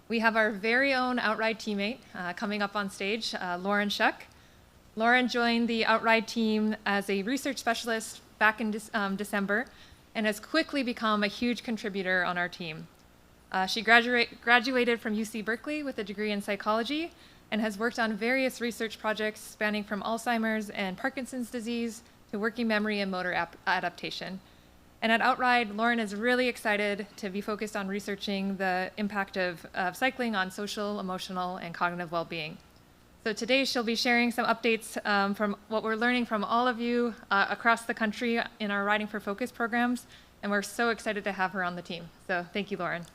we have our very own Outride teammate coming up on stage, Lauren Schuck. Lauren joined the Outride team as a research specialist back in December and has quickly become a huge contributor on our team. She graduated from UC Berkeley with a degree in psychology and has worked on various research projects spanning from Alzheimer's and Parkinson's disease to working memory and motor adaptation. And at Outride, Lauren is really excited to be focused on researching the impact of cycling on social, emotional, and cognitive well-being. So today she'll be sharing some updates from what we're learning from all of you across the country in our Riding for Focus programs, and we're so excited to have her on the team. So thank you, Lauren.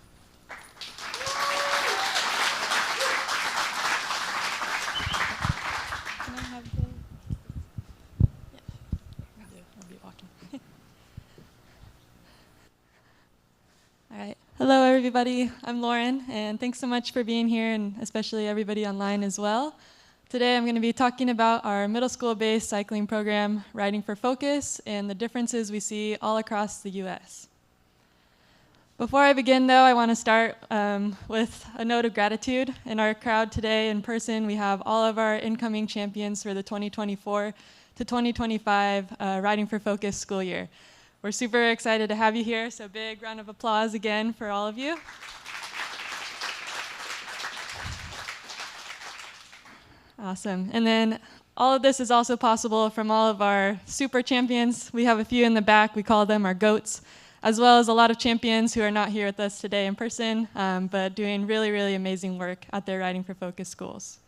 All right. Hello, everybody. I'm Lauren, and thanks so much for being here, and especially everybody online as well. Today, I'm going to be talking about our middle school-based cycling program, Riding for Focus, and the differences we see all across the U.S. Before I begin, though, I want to start with a note of gratitude. In our crowd today in person, we have all of our incoming champions for the 2024 to 2025 Riding for Focus school year. We're super excited to have you here, so big round of applause again for all of you. Awesome. And then all of this is also possible from all of our super champions. We have a few in the back. We call them our GOATs, as well as a lot of champions who are not here with us today in person, but doing really, really amazing work at their Riding for Focus schools.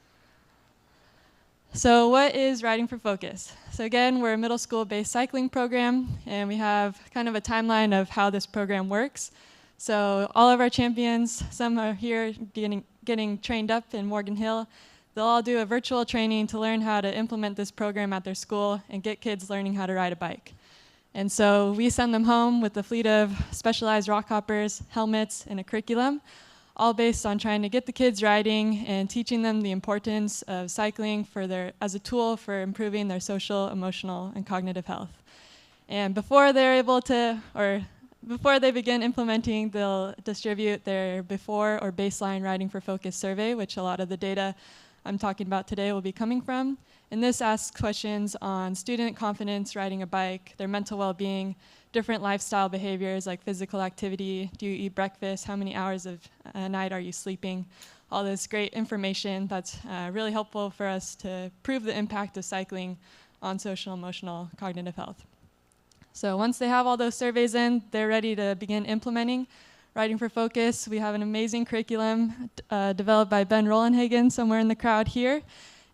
So what is Riding for Focus? So again, we're a middle school-based cycling program, and we have kind of a timeline of how this program works. So all of our champions, some are here getting trained up in Morgan Hill. They'll all do a virtual training to learn how to implement this program at their school and get kids learning how to ride a bike. And so we send them home with a fleet of specialized rock hoppers, helmets, and a curriculum, all based on trying to get the kids riding and teaching them the importance of cycling as a tool for improving their social, emotional, and cognitive health. And before they begin implementing, they'll distribute their before or baseline Riding for Focus survey, which a lot of the data I'm talking about today will be coming from. And this asks questions on student confidence riding a bike, their mental well-being, different lifestyle behaviors like physical activity, do you eat breakfast, how many hours of a night are you sleeping, all this great information that's really helpful for us to prove the impact of cycling on social, emotional, cognitive health. So once they have all those surveys in, they're ready to begin implementing Riding for Focus. We have an amazing curriculum developed by Ben Rollenhagen somewhere in the crowd here.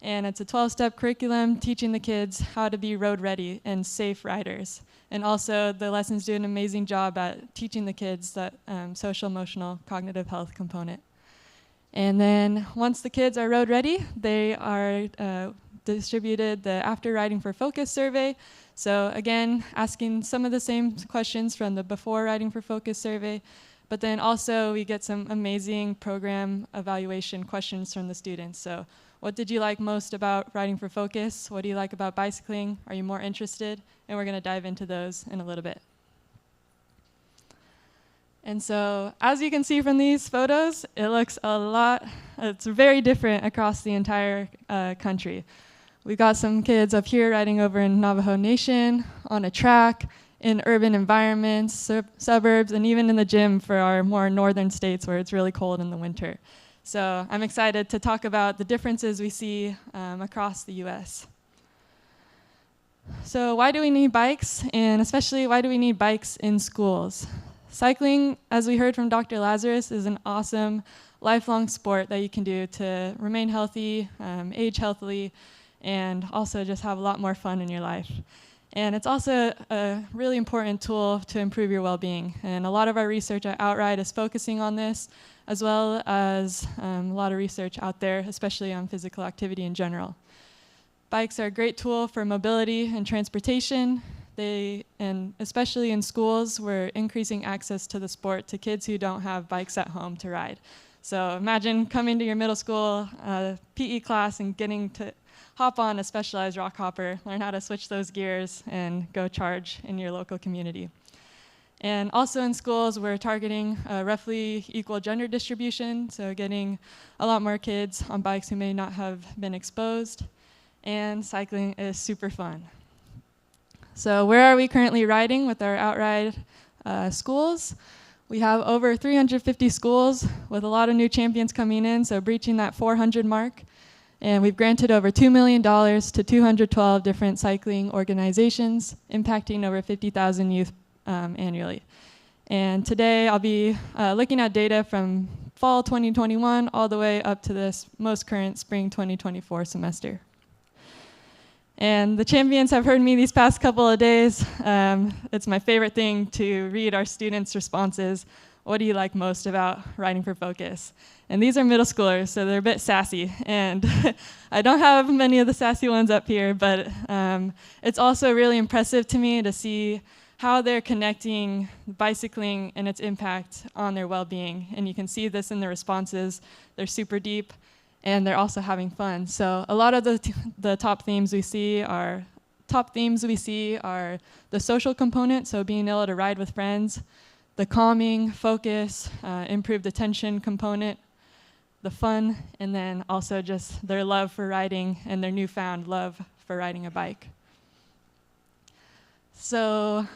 And it's a 12-step curriculum teaching the kids how to be road ready and safe riders. And also the lessons do an amazing job at teaching the kids that social, emotional, cognitive health component. And then once the kids are road ready, they are distributed the After Riding for Focus survey. So again, asking some of the same questions from the Before Riding for Focus survey, but then also we get some amazing program evaluation questions from the students. So what did you like most about Riding for Focus? What do you like about bicycling? Are you more interested? And we're going to dive into those in a little bit. And so as you can see from these photos, it looks it's very different across the entire country. We've got some kids up here riding over in Navajo Nation, on a track, in urban environments, suburbs, and even in the gym for our more northern states where it's really cold in the winter. So I'm excited to talk about the differences we see across the US. So why do we need bikes? And especially, why do we need bikes in schools? Cycling, as we heard from Dr. Lazarus, is an awesome lifelong sport that you can do to remain healthy, age healthily, and also just have a lot more fun in your life. And it's also a really important tool to improve your well-being. And a lot of our research at Outride is focusing on this, as well as a lot of research out there, especially on physical activity in general. Bikes are a great tool for mobility and transportation. And especially in schools, we're increasing access to the sport to kids who don't have bikes at home to ride. So imagine coming to your middle school PE class and getting to hop on a specialized rock hopper, learn how to switch those gears, and go charge in your local community. And also in schools, we're targeting roughly equal gender distribution, so getting a lot more kids on bikes who may not have been exposed. And cycling is super fun. So where are we currently riding with our Outride schools? We have over 350 schools with a lot of new champions coming in, so breaching that 400 mark. And we've granted over $2 million to 212 different cycling organizations, impacting over 50,000 youth annually. And today I'll be looking at data from fall 2021 all the way up to this most current spring 2024 semester. And the champions have heard me these past couple of days. It's my favorite thing to read our students' responses. What do you like most about Riding for Focus? And these are middle schoolers, so they're a bit sassy. And I don't have many of the sassy ones up here, but it's also really impressive to me to see how they're connecting bicycling and its impact on their well-being. And you can see this in the responses. They're super deep, and they're also having fun. So a lot of the top themes we see are the social component, so being able to ride with friends, the calming, focus, improved attention component, the fun, and then also just their love for riding and their newfound love for riding a bike. So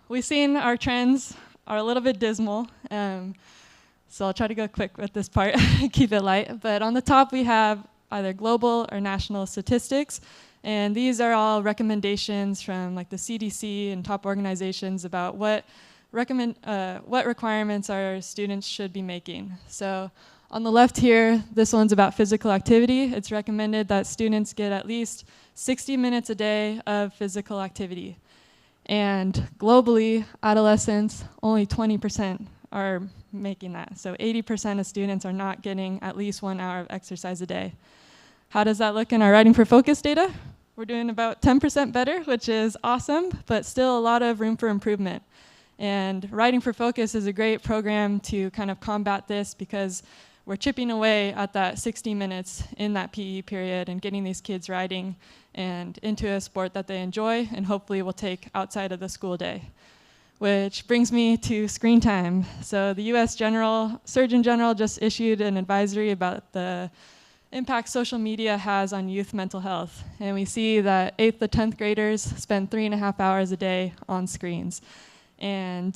we've seen our trends are a little bit dismal. So I'll try to go quick with this part, keep it light. But on the top, we have either global or national statistics. And these are all recommendations from like the CDC and top organizations about what requirements our students should be making. So on the left here, this one's about physical activity. It's recommended that students get at least 60 minutes a day of physical activity. And globally, adolescents, only 20% are making that. So 80% of students are not getting at least 1 hour of exercise a day. How does that look in our Riding for Focus data? We're doing about 10% better, which is awesome, but still a lot of room for improvement. And Riding for Focus is a great program to kind of combat this because we're chipping away at that 60 minutes in that PE period and getting these kids riding and into a sport that they enjoy and hopefully will take outside of the school day. Which brings me to screen time. So the US Surgeon General just issued an advisory about the impact social media has on youth mental health. And we see that 8th to 10th graders spend 3.5 hours a day on screens. And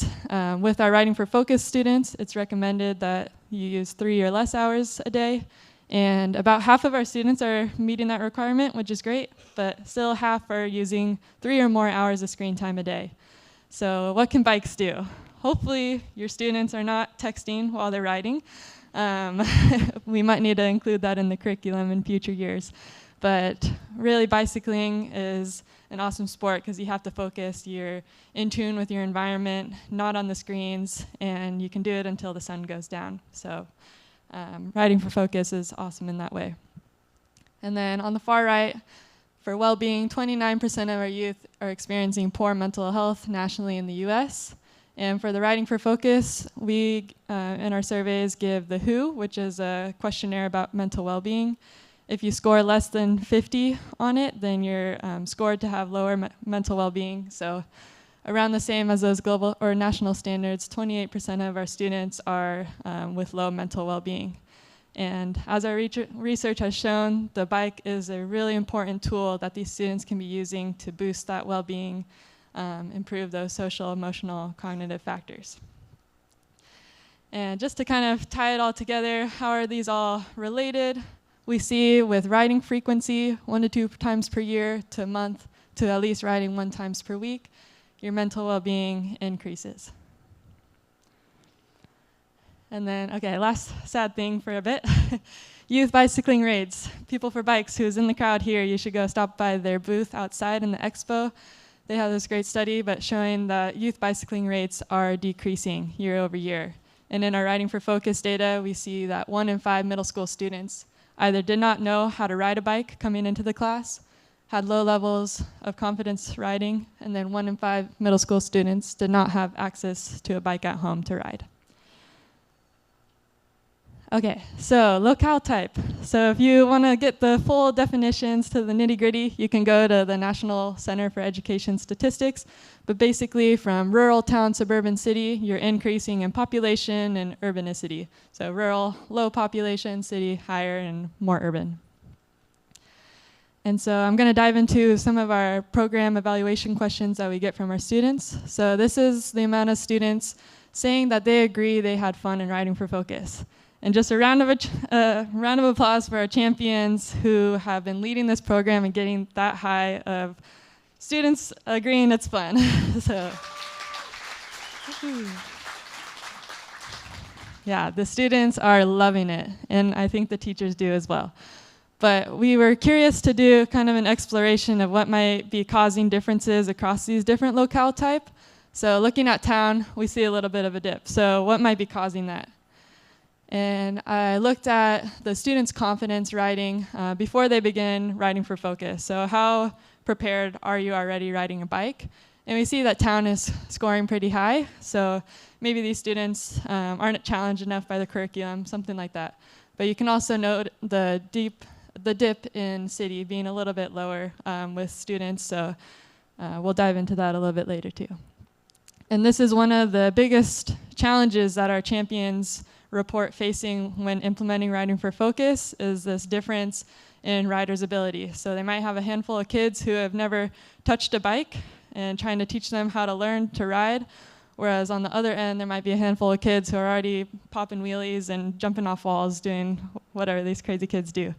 with our Riding for Focus students, it's recommended that you use 3 or less hours a day. And about half of our students are meeting that requirement, which is great, but still half are using 3 or more hours of screen time a day. So what can bikes do? Hopefully your students are not texting while they're riding. We might need to include that in the curriculum in future years. But really bicycling is an awesome sport because you have to focus. You're in tune with your environment, not on the screens, and you can do it until the sun goes down. So Riding for Focus is awesome in that way. And then on the far right, for well-being, 29% of our youth are experiencing poor mental health nationally in the US. And for the Riding for Focus, we, in our surveys, give the WHO, which is a questionnaire about mental well-being. If you score less than 50 on it, then you're scored to have lower mental well-being. So around the same as those global or national standards, 28% of our students are with low mental well-being. And as our research has shown, the bike is a really important tool that these students can be using to boost that well-being, improve those social, emotional, cognitive factors. And just to kind of tie it all together, how are these all related? We see with riding frequency, 1 to 2 times per year to a month, to at least riding 1 time per week, your mental well-being increases. And then, okay, last sad thing for a bit. Youth bicycling rates. People for Bikes, who's in the crowd here, you should go stop by their booth outside in the expo. They have this great study but showing that youth bicycling rates are decreasing year over year. And in our Riding for Focus data, we see that 1 in 5 middle school students either did not know how to ride a bike coming into the class, had low levels of confidence riding, and then 1 in 5 middle school students did not have access to a bike at home to ride. Okay, so locale type. So if you want to get the full definitions to the nitty-gritty, you can go to the National Center for Education Statistics. But basically, from rural town, suburban city, you're increasing in population and urbanicity. So rural, low population, city, higher and more urban. And so I'm going to dive into some of our program evaluation questions that we get from our students. So this is the amount of students saying that they agree they had fun in Writing for Focus. And just a round of applause for our champions who have been leading this program and getting that high of students agreeing it's fun. So, yeah, the students are loving it, and I think the teachers do as well. But we were curious to do kind of an exploration of what might be causing differences across these different locale type. So looking at town, we see a little bit of a dip. So what might be causing that? And I looked at the students' confidence writing before they begin Writing for Focus. So how prepared are you already riding a bike? And we see that town is scoring pretty high. So maybe these students aren't challenged enough by the curriculum, something like that. But you can also note the dip in city being a little bit lower with students. So we'll dive into that a little bit later too. And this is one of the biggest challenges that our champions report facing when implementing Writing for Focus is this difference in riders' ability. So they might have a handful of kids who have never touched a bike and trying to teach them how to learn to ride, whereas on the other end there might be a handful of kids who are already popping wheelies and jumping off walls, doing whatever these crazy kids do.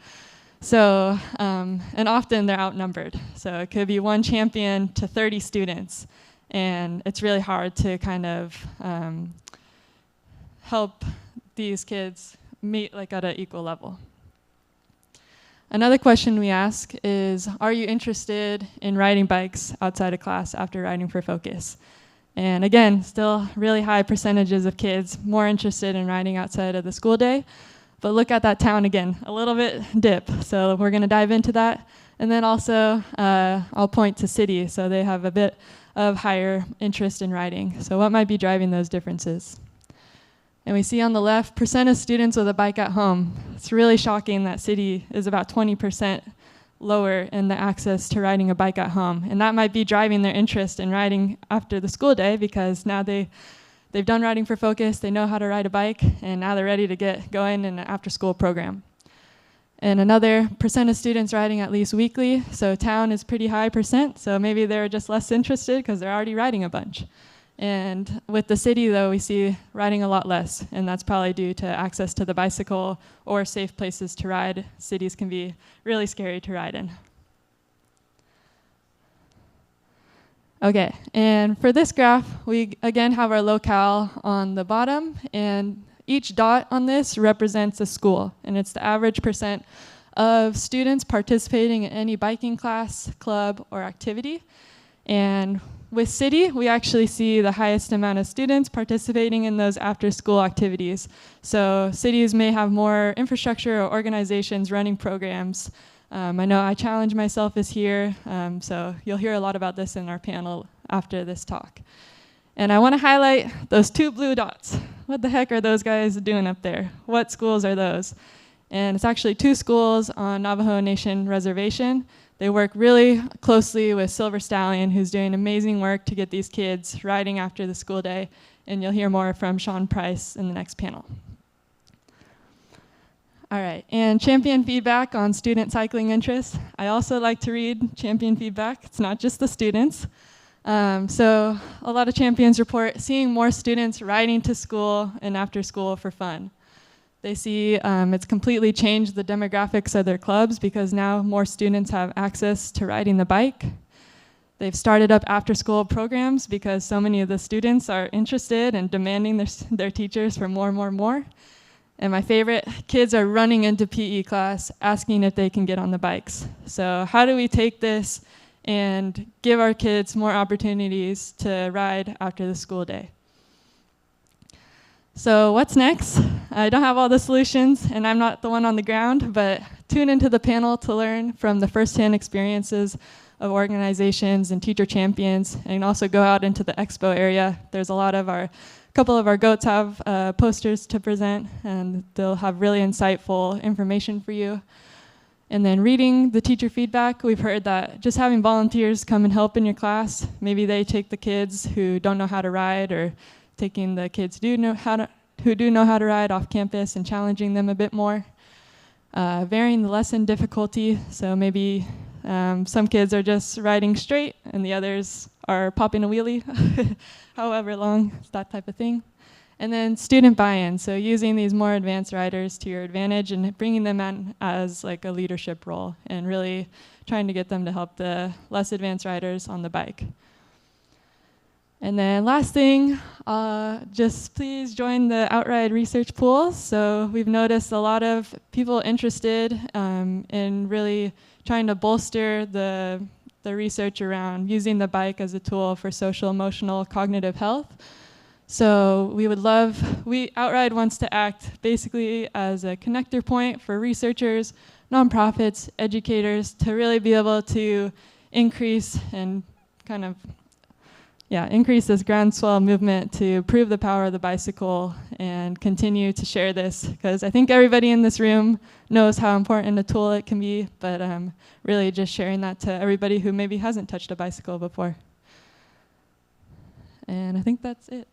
So, and often they're outnumbered. So it could be one champion to 30 students, and it's really hard to kind of help these kids meet like at an equal level. Another question we ask is, are you interested in riding bikes outside of class after Writing for Focus? And again, still really high percentages of kids more interested in riding outside of the school day. But look at that town again, a little bit dip. So we're gonna dive into that. And then also, I'll point to city. So they have a bit of higher interest in riding. So what might be driving those differences? And we see on the left, percent of students with a bike at home. It's really shocking that city is about 20% lower in the access to riding a bike at home. And that might be driving their interest in riding after the school day, because now they've done Writing for Focus, they know how to ride a bike, and now they're ready to get going in an after-school program. And another percent of students riding at least weekly. So town is pretty high percent, so maybe they're just less interested because they're already riding a bunch. And with the city, though, we see riding a lot less, and that's probably due to access to the bicycle or safe places to ride. Cities can be really scary to ride in. Okay, and for this graph, we again have our locale on the bottom, and each dot on this represents a school, and it's the average percent of students participating in any biking class, club, or activity. And with city, we actually see the highest amount of students participating in those after-school activities. So cities may have more infrastructure or organizations running programs. I know I Challenge Myself is here, so you'll hear a lot about this in our panel after this talk. And I want to highlight those two blue dots. What the heck are those guys doing up there? What schools are those? And it's actually two schools on Navajo Nation Reservation. They work really closely with Silver Stallion, who's doing amazing work to get these kids riding after the school day. And you'll hear more from Sean Price in the next panel. All right, and champion feedback on student cycling interests. I also like to read champion feedback. It's not just the students. So a lot of champions report seeing more students riding to school and after school for fun. They see it's completely changed the demographics of their clubs because now more students have access to riding the bike. They've started up after-school programs because so many of the students are interested and demanding their teachers for more. And my favorite, kids are running into PE class asking if they can get on the bikes. So how do we take this and give our kids more opportunities to ride after the school day? So what's next? I don't have all the solutions, and I'm not the one on the ground, but tune into the panel to learn from the first-hand experiences of organizations and teacher champions, and also go out into the expo area. There's a lot of our couple of our goats have posters to present, and they'll have really insightful information for you. And then reading the teacher feedback, we've heard that just having volunteers come and help in your class, maybe they take the kids who don't know how to ride, or taking the kids who do know how to ride off campus and challenging them a bit more. Varying the lesson difficulty, so maybe some kids are just riding straight and the others are popping a wheelie, however long, that type of thing. And then student buy-in, so using these more advanced riders to your advantage and bringing them in as like a leadership role and really trying to get them to help the less advanced riders on the bike. And then last thing, just please join the Outride research pool. So we've noticed a lot of people interested in really trying to bolster the research around using the bike as a tool for social, emotional, cognitive health. So we would love, Outride wants to act basically as a connector point for researchers, nonprofits, educators to really be able to increase and kind of increase this groundswell movement to prove the power of the bicycle and continue to share this, because I think everybody in this room knows how important a tool it can be, but really just sharing that to everybody who maybe hasn't touched a bicycle before. And I think that's it.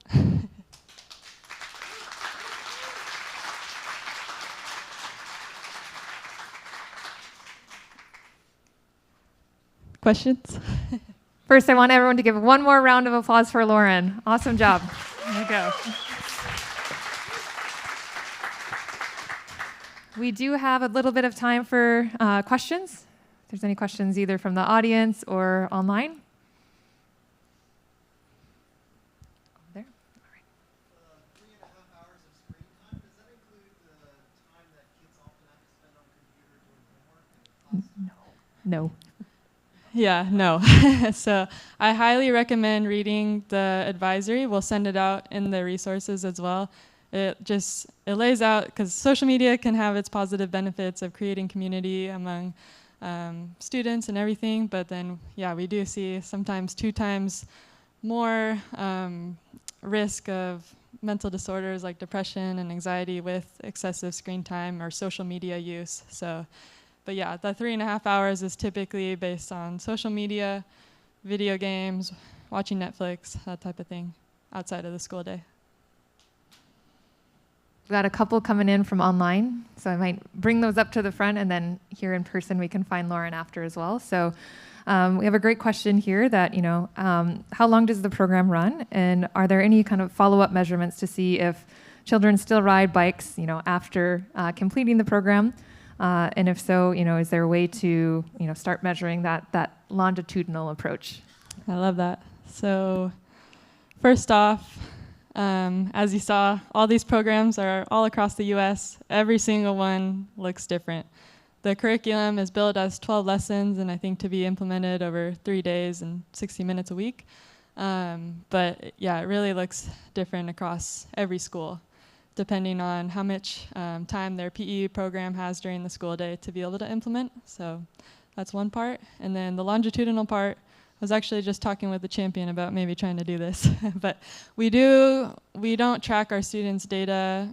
Questions? First, I want everyone to give one more round of applause for Lauren. Awesome job. There you go. We do have a little bit of time for questions. If there's any questions either from the audience or online. There. All right. 3.5 hours of screen time, does that include the time that kids often have to spend on computer doing homework? No. Yeah, no. So I highly recommend reading the advisory. We'll send it out in the resources as well. It lays out, because social media can have its positive benefits of creating community among students and everything, but then, we do see sometimes 2 times more risk of mental disorders like depression and anxiety with excessive screen time or social media use. So. But yeah, the 3.5 hours is typically based on social media, video games, watching Netflix, that type of thing, outside of the school day. We've got a couple coming in from online, so I might bring those up to the front, and then here in person we can find Lauren after as well. So we have a great question here that, how long does the program run? And are there any kind of follow-up measurements to see if children still ride bikes, after completing the program? And if so, is there a way to, start measuring that longitudinal approach? I love that. So first off, as you saw, all these programs are all across the US. Every single one looks different. The curriculum is built as 12 lessons, and I think to be implemented over 3 days and 60 minutes a week. But it really looks different across every school, depending on how much time their PE program has during the school day to be able to implement. So that's one part. And then the longitudinal part, I was actually just talking with the champion about maybe trying to do this. But we don't track our students' data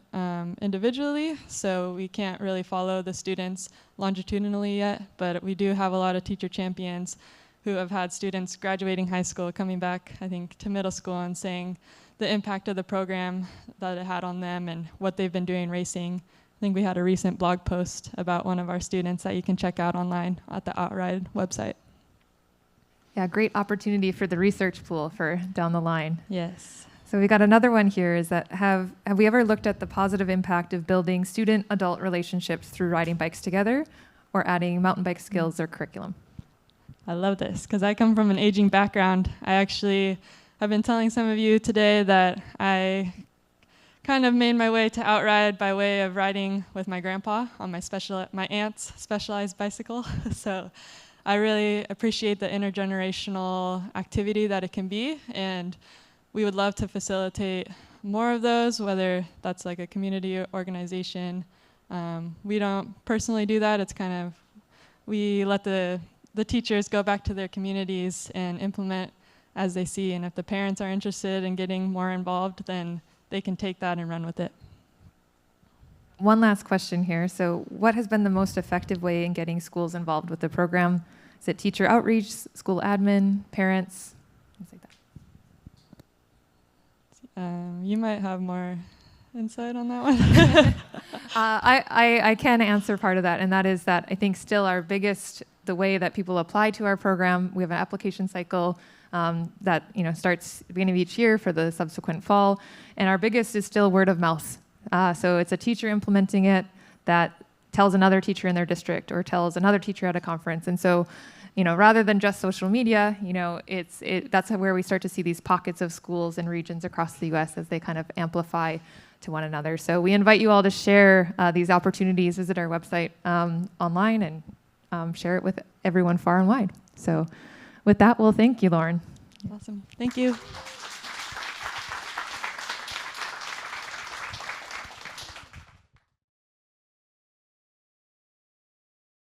individually, so we can't really follow the students longitudinally yet, but we do have a lot of teacher champions who have had students graduating high school coming back, I think, to middle school and saying the impact of the program that it had on them and what they've been doing racing. I think we had a recent blog post about one of our students that you can check out online at the Outride website. Yeah, great opportunity for the research pool for down the line. Yes. So we got another one here, is that have we ever looked at the positive impact of building student-adult relationships through riding bikes together or adding mountain bike skills or curriculum? I love this, because I come from an aging background. I've been telling some of you today that I kind of made my way to Outride by way of riding with my grandpa on my aunt's specialized bicycle. So I really appreciate the intergenerational activity that it can be, and we would love to facilitate more of those, whether that's like a community organization. We don't personally do that. It's kind of, we let the teachers go back to their communities and implement as they see, and if the parents are interested in getting more involved, then they can take that and run with it. One last question here. So what has been the most effective way in getting schools involved with the program? Is it teacher outreach, school admin, parents, things like that? You might have more insight on that one. I can answer part of that, and that is that I think still the way that people apply to our program, we have an application cycle that starts at the beginning of each year for the subsequent fall, and our biggest is still word of mouth. So it's a teacher implementing it that tells another teacher in their district or tells another teacher at a conference. And so, rather than just social media, that's where we start to see these pockets of schools and regions across the U.S. as they kind of amplify to one another. So we invite you all to share these opportunities, visit our website online, and share it with everyone far and wide. So with that, we'll thank you, Lauren. Awesome. Thank you.